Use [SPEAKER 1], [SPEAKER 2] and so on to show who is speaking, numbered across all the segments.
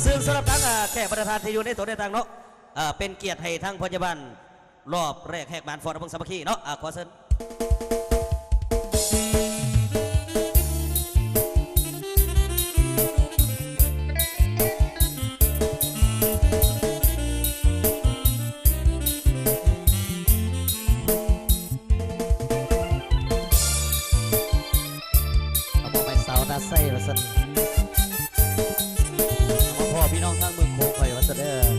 [SPEAKER 1] ซึ่งสำหรับทั้งแขกประธานที่อยู่ในตัวในทางเนาะเป็นเกียรติให้ทั้งพยาบาลรอบแรกแหกบานฟอร์ดพงศ์สามัคคีเนาะขอเชิญเอาบอกไปสาวนาไส้มาสั่นพ่อพี่น้องทั้งเมืองโคงคอยวัสเดอร์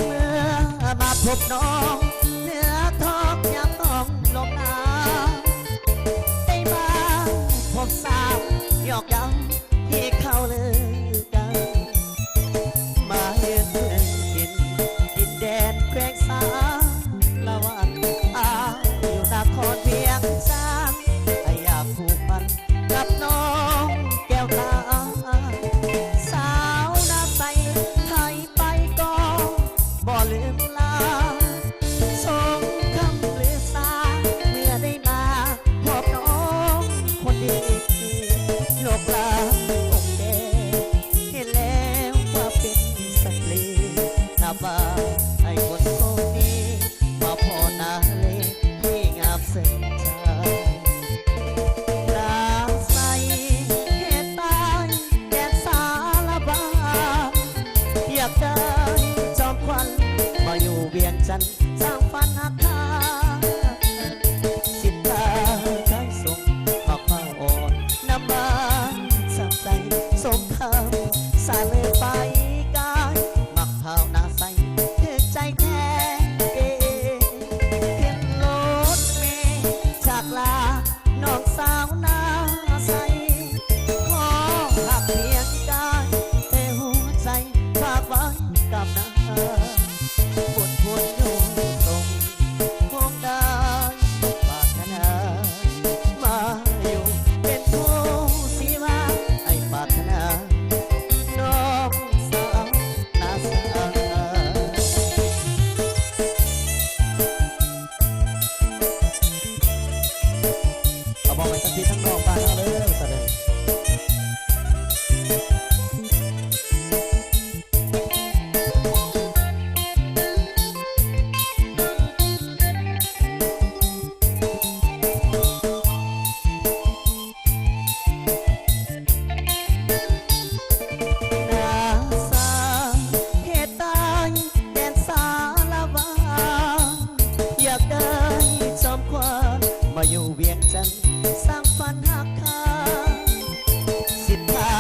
[SPEAKER 1] เมื่อมาพบน้องเนื้อทองยับต้องลงน้ำได้มาพบสาวหยอกย้ำที่เขาลือกันมาเห็นเพื่อนกินดินแดนแควงสาละวันอยู่นครเพียงจานอยากผูกพันกับน้องแก้วตาสาวนาใสไทยไปก็บ่ลืมลาส่งคำลือสาเมื่อได้มาพบน้องคนดีโลกลาองค์แดงเห็นแล้วว่าเป็นสตรีนับว่าไอ้คนโชคดีมาพอนาเลยที่งามเส้นใจอยากได้จอมควันมาอยู่เวียงจันทร์สร้างฝันหักคาสิบตาใจส่งมาเฝ้าอ่อนน้ำมันสับใจสมคำสาเลยไปกายมักเผาหน้าใสถึกใจแท้เขึ้นรถเมล์จากลาน้องสาวหน้าใสขอหักเพียงกายแต่หัวใจฝากไว้กับน้าบนพวนอยู่ตรงคงได้ปรารถนามาอยู่เป็นผู้สีมาไอ้ปรารถนาน้องสาวนาสาวเอาบอกไปทั้งพี่ทั้งน้องบ้านเอาเลยแสดงมาอยู่เวียงจันทร์สร้างฝันหักคาสิทธา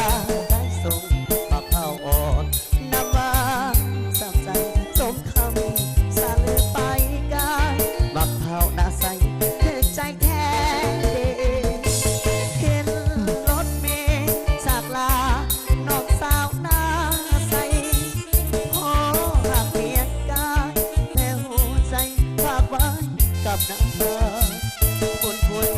[SPEAKER 1] ได้ส่งมาเผาอ่อนน้ำมาสามใจสมคำสาลือไปกายมักเผาหน้าใสถึกใจแท้เดขึ้นรถเมล์จากลาน้องสาวหน้าใสขอหักเพียงกายแต่หัวใจฝากไว้กับน้ำตาบนพวน